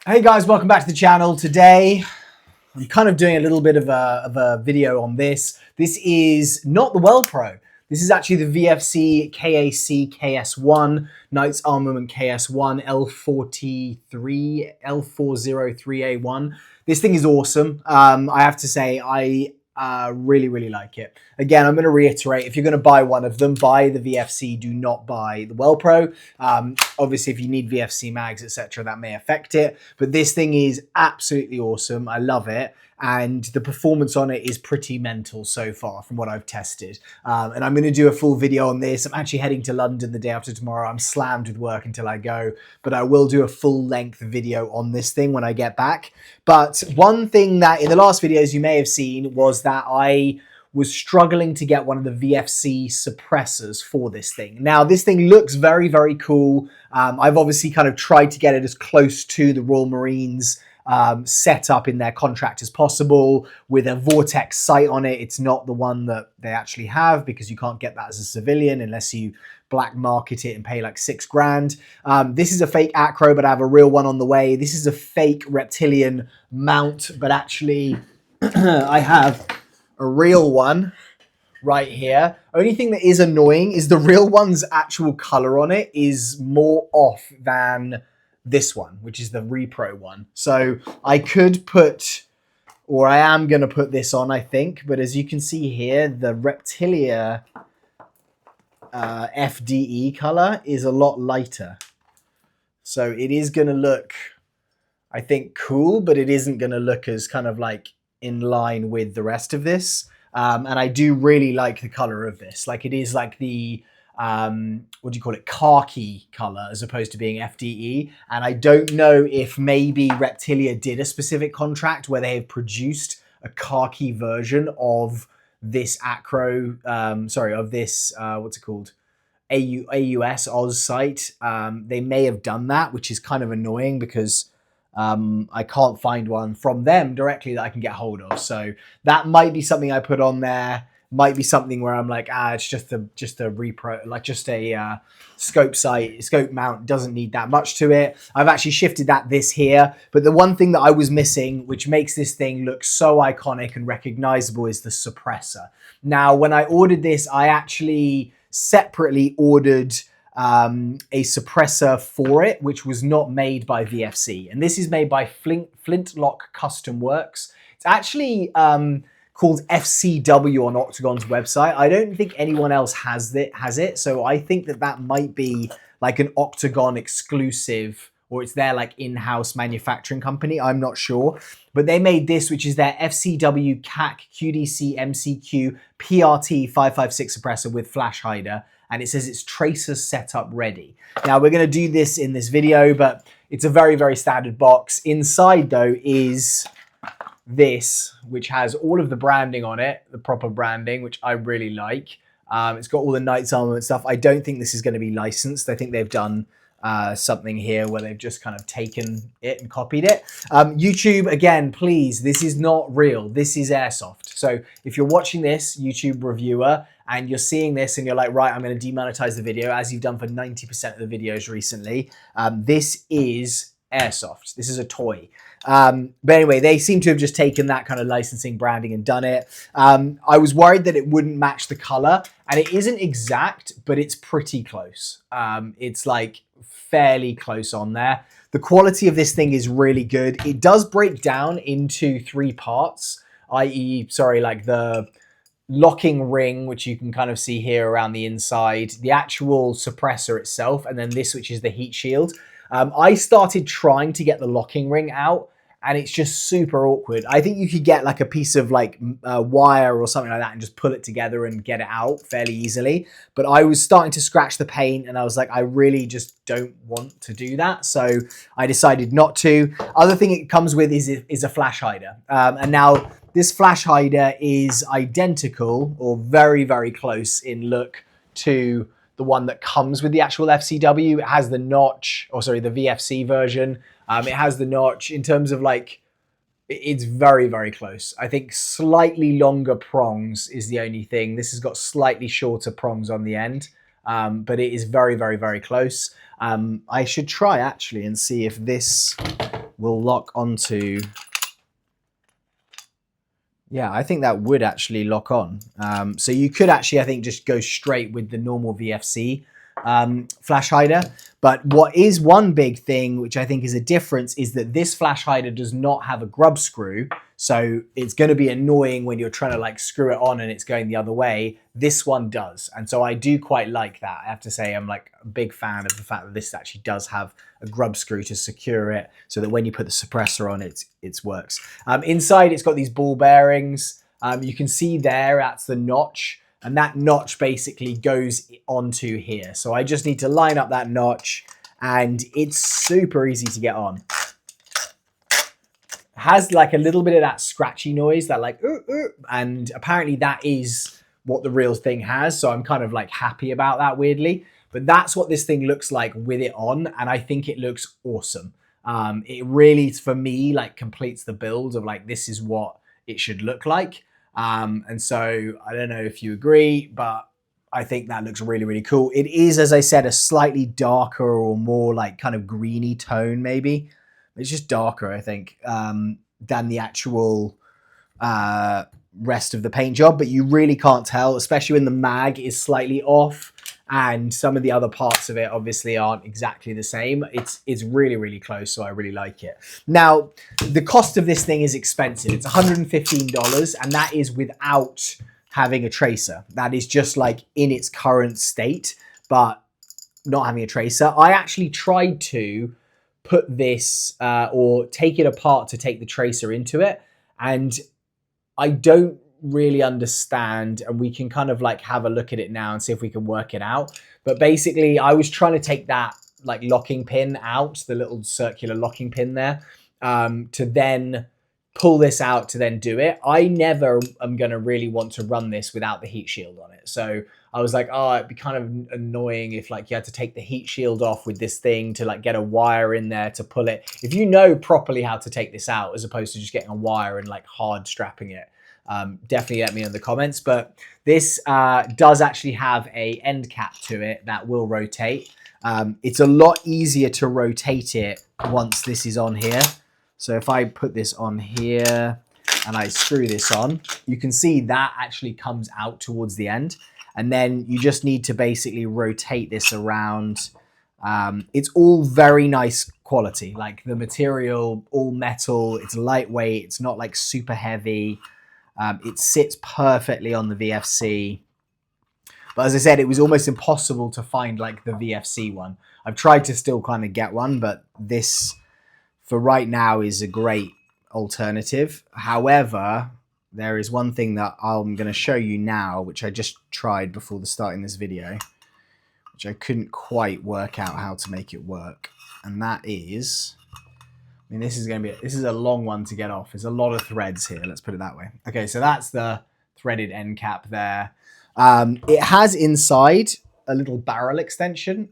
Hey guys, welcome back to the channel. Today, I'm kind of doing a little bit of a video on this. This is not the Well Pro. This is actually the VFC KAC KS-1, Knights Armament KS-1 L403A1. This thing is awesome. I have to say, I really like it. Again, I'm going to reiterate, if you're going to buy one of them, buy the VFC, do not buy the Well Pro. Obviously, if you need VFC mags, etc., that may affect it. But this thing is absolutely awesome. I love it. And the performance on it is pretty mental so far from what I've tested. And I'm going to do a full video on this. I'm actually heading to London the day after tomorrow. I'm slammed with work until I go, but I will do a full length video on this thing when I get back. But one thing that in the last videos you may have seen was that I was struggling to get one of the VFC suppressors for this thing. Now, this thing looks very cool. I've obviously kind of tried to get it as close to the Royal Marines set up in their contract as possible with a Vortex sight on it. It's not the one that they actually have because you can't get that as a civilian unless you black market it and pay like $6 grand. This is a fake acro, but I have a real one on the way. This is a fake reptilian mount, but actually I have a real one right here. Only thing that is annoying is the real one's actual color on it is more off than this one, which is the Repro one. So I could put, or I am going to put this on, I think. But as you can see here, the Reptilia FDE color is a lot lighter. So it is going to look, I think, cool, but it isn't going to look as kind of like in line with the rest of this. And I do really like the color of this. Like it is like the what do you call it, khaki color as opposed to being FDE. And I don't know if maybe Reptilia did a specific contract where they have produced a khaki version of this acro, of this, what's it called? AUS Oz site. They may have done that, which is kind of annoying because I can't find one from them directly that I can get hold of. So that might be something I put on there. Might be something where I'm like, it's just a repro, like just a scope mount, doesn't need that much to it. I've actually shifted this here, but the one thing that I was missing, which makes this thing look so iconic and recognizable, is the suppressor. Now, when I ordered this, I actually separately ordered a suppressor for it, which was not made by VFC, and this is made by Flintlock Custom Works. It's actually called FCW on Octagon's website. I don't think anyone else has it. So I think that might be like an Octagon exclusive, or it's their like in-house manufacturing company. I'm not sure. But they made this, which is their FCW-KAC QDC MCQ PRT556 suppressor with flash hider. And it says it's tracer setup ready. Now we're gonna do this in this video, but it's a very standard box. Inside though is this, which has all of the branding on it, the proper branding, which I really like. It's got all the Knights Armament stuff. I don't think this is going to be licensed. I think they've done something here where they've just kind of taken it and copied it. YouTube, again, please, this is not real. This is airsoft. So if you're watching this, YouTube reviewer, and you're seeing this and you're like, right, I'm going to demonetize the video, as you've done for 90% of the videos recently, this is airsoft. This is a toy. But anyway, they seem to have just taken that kind of licensing branding and done it. I was worried that it wouldn't match the color, and it isn't exact, but it's pretty close. It's like fairly close on there. The quality of this thing is really good. It does break down into 3 parts, i.e., like the locking ring, which you can kind of see here around the inside, the actual suppressor itself, and then this, which is the heat shield. I started trying to get the locking ring out, and it's just super awkward. I think you could get like a piece of like wire or something like that and just pull it together and get it out fairly easily. But I was starting to scratch the paint, and I was like, I really just don't want to do that. So I decided not to. Other thing it comes with is a flash hider. And now this flash hider is identical or very close in look to the one that comes with the actual FCW. It has the notch, or sorry, the VFC version. It has the notch in terms of like, it's very close. I think slightly longer prongs is the only thing. This has got slightly shorter prongs on the end, but it is very close. I should try actually and see if this will lock onto, yeah, I think that would actually lock on. So you could actually, I think, just go straight with the normal VFC flash hider. But what is one big thing, which I think is a difference, is that this flash hider does not have a grub screw. So it's going to be annoying when you're trying to like screw it on and it's going the other way. This one does. And so I do quite like that. I have to say I'm like a big fan of the fact that this actually does have a grub screw to secure it so that when you put the suppressor on, it works. Inside, it's got these ball bearings. You can see there, that's the notch. And that notch basically goes onto here. So I just need to line up that notch and it's super easy to get on. Has like a little bit of that scratchy noise, that like, and apparently that is what the real thing has. So I'm kind of like happy about that, weirdly. But that's what this thing looks like with it on. And I think it looks awesome. It really, for me, like completes the build of like, this is what it should look like. And so I don't know if you agree, but I think that looks really, really cool. It is, as I said, a slightly darker or more like kind of greeny tone, maybe. It's just darker, I think, than the actual rest of the paint job, but you really can't tell, especially when the mag is slightly off and some of the other parts of it obviously aren't exactly the same. It's really, really close, so I really like it. Now, the cost of this thing is expensive. It's $115, and that is without having a tracer. That is just like in its current state, but not having a tracer. I actually tried to put this or take it apart to take the tracer into it, and I don't really understand, and we can kind of like have a look at it now and see if we can work it out. But basically I was trying to take that like locking pin out, the little circular locking pin there, to then pull this out to then do it. I never am going to really want to run this without the heat shield on it. So I was like, oh, it'd be kind of annoying if like you had to take the heat shield off with this thing to like get a wire in there to pull it. If you know properly how to take this out, as opposed to just getting a wire and like hard strapping it, definitely let me know in the comments. But this does actually have a end cap to it that will rotate. It's a lot easier to rotate it once this is on here. So if I put this on here and I screw this on, you can see that actually comes out towards the end. And then you just need to basically rotate this around. It's all very nice quality, like the material, all metal, it's lightweight, it's not like super heavy. It sits perfectly on the VFC. But as I said, it was almost impossible to find like the VFC one. I've tried to still kind of get one, but this for right now is a great alternative. However, there is one thing that I'm going to show you now, which I just tried before starting this video, which I couldn't quite work out how to make it work. And that is, I mean, this is a long one to get off. There's a lot of threads here. Let's put it that way. Okay, so that's the threaded end cap there. It has inside a little barrel extension,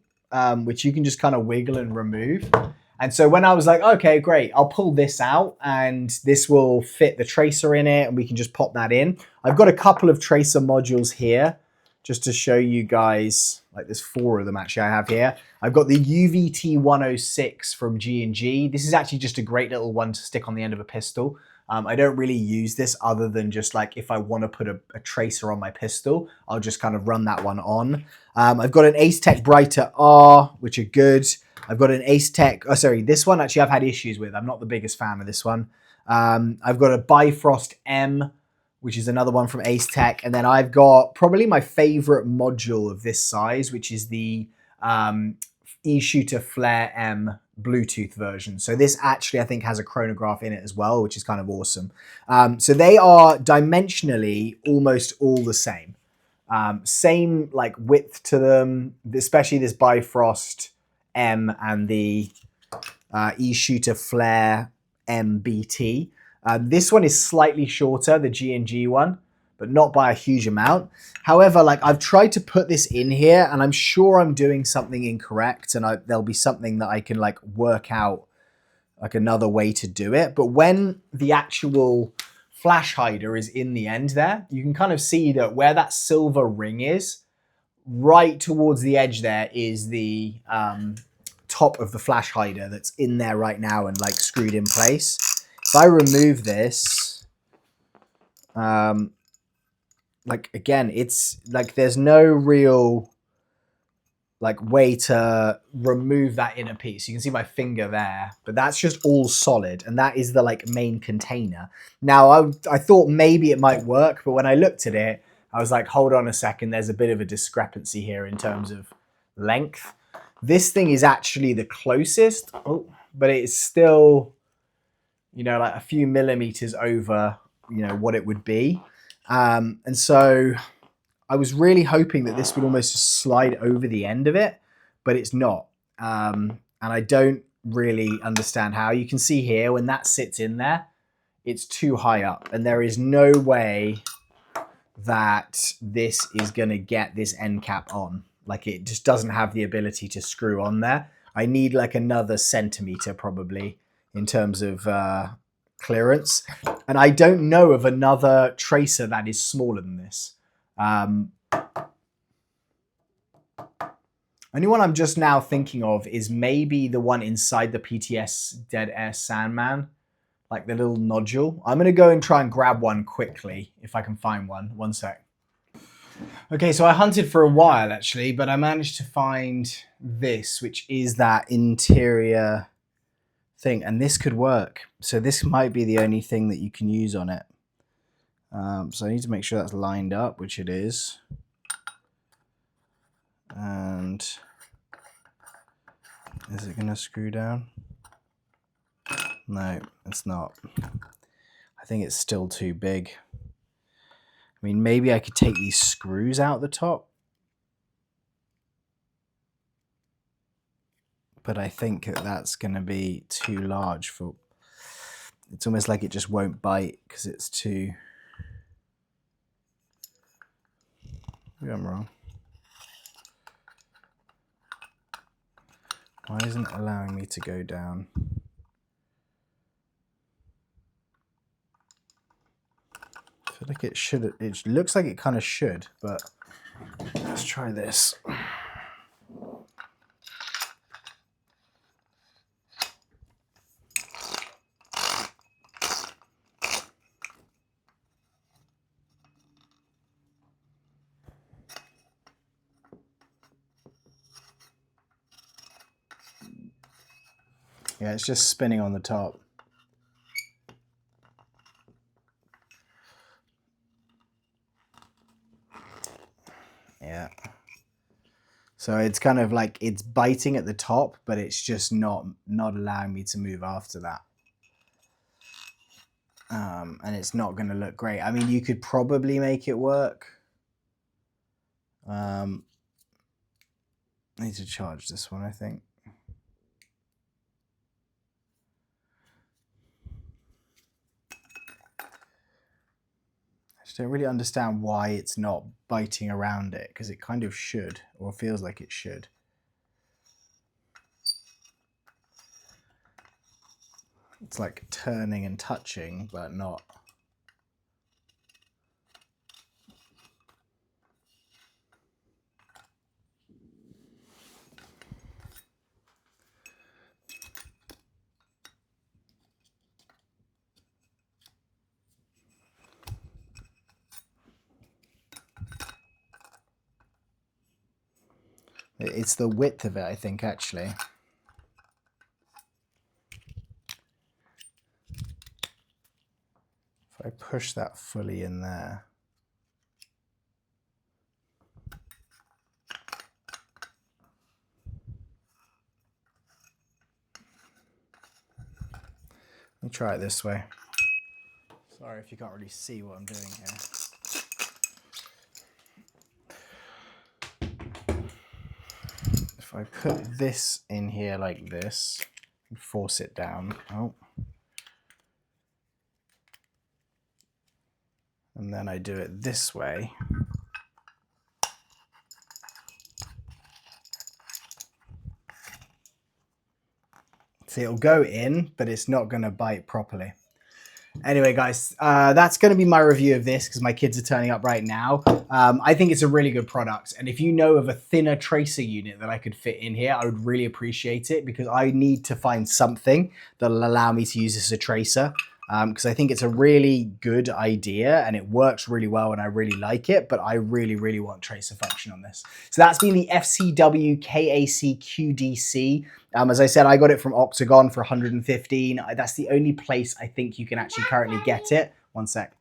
which you can just kind of wiggle and remove. And so when I was like, okay, great, I'll pull this out and this will fit the tracer in it and we can just pop that in. I've got a couple of tracer modules here just to show you guys, like there's 4 of them actually I have here. I've got the UVT 106 from G&G. This is actually just a great little one to stick on the end of a pistol. I don't really use this other than just like if I want to put a tracer on my pistol, I'll just kind of run that one on. I've got an Ace-Tech Brighter R, which are good. I've got an Ace-Tech, oh sorry, this one actually I've had issues with. I'm not the biggest fan of this one. I've got a Bifrost M, which is another one from Ace-Tech. And then I've got probably my favorite module of this size, which is the eShooter Flare M Bluetooth version. So this actually I think has a chronograph in it as well, which is kind of awesome. So they are dimensionally almost all the same. Same like width to them, especially this Bifrost M and the eShooter Flare MBT. This one is slightly shorter, the G&G one, but not by a huge amount. However, like I've tried to put this in here and I'm sure I'm doing something incorrect and there'll be something that I can like work out like another way to do it. But when the actual flash hider is in the end there, you can kind of see that where that silver ring is, right towards the edge there is the top of the flash hider that's in there right now and like screwed in place. If I remove this, like again, it's like there's no real like way to remove that inner piece. You can see my finger there, but that's just all solid, and that is the like main container. Now I thought maybe it might work, but when I looked at it, I was like, hold on a second, there's a bit of a discrepancy here in terms of length. This thing is actually the closest, but it's still, you know, like a few millimeters over, you know, what it would be. And so I was really hoping that this would almost just slide over the end of it, but it's not. And I don't really understand how. You can see here when that sits in there, it's too high up, and there is no way that this is going to get this end cap on. Like, it just doesn't have the ability to screw on there. I need like another centimeter probably in terms of clearance. And I don't know of another tracer that is smaller than this. Only one I'm just now thinking of is maybe the one inside the PTS Dead Air Sandman, like the little nodule. I'm going to go and try and grab one quickly if I can find one. One sec. Okay, so I hunted for a while actually, but I managed to find this, which is that interior thing, and this could work. So this might be the only thing that you can use on it. So I need to make sure that's lined up, which it is. And is it going to screw down? No, it's not. I think it's still too big. I mean, maybe I could take these screws out the top. But I think that that's going to be too large for... It's almost like it just won't bite because it's too... Maybe I'm wrong. Why isn't it allowing me to go down? I feel like it should. It looks like it kind of should, but let's try this. Yeah, it's just spinning on the top. Yeah. So it's kind of like it's biting at the top, but it's just not allowing me to move after that. And it's not going to look great. I mean, you could probably make it work. I need to charge this one, I think. I don't really understand why it's not biting around it, because it kind of should, or feels like it should. It's like turning and touching, but not. It's the width of it, I think, actually. If I push that fully in there. Let me try it this way. Sorry if you can't really see what I'm doing here. If I put this in here like this and force it down, and then I do it this way, see, it'll go in, but it's not going to bite properly. Anyway, guys, that's going to be my review of this because my kids are turning up right now. I think it's a really good product. And if you know of a thinner tracer unit that I could fit in here, I would really appreciate it because I need to find something that'll allow me to use this as a tracer. Because I think it's a really good idea and it works really well and I really like it, but I really, really want tracer function on this. So that's been the FCW-KAC QDC. As I said, I got it from Octagon for 115. That's the only place I think you can actually currently get it. One sec.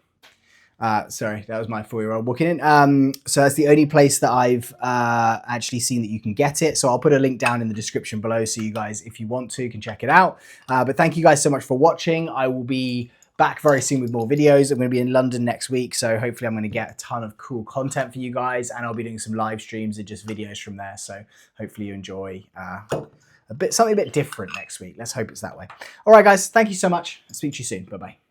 Sorry, that was my 4-year-old walking in. So that's the only place that I've actually seen that you can get it. So I'll put a link down in the description below so you guys, if you want to, can check it out. But thank you guys so much for watching. I will be back very soon with more videos. I'm going to be in London next week. So hopefully I'm going to get a ton of cool content for you guys. And I'll be doing some live streams and just videos from there. So hopefully you enjoy something a bit different next week. Let's hope it's that way. All right, guys. Thank you so much. I'll speak to you soon. Bye-bye.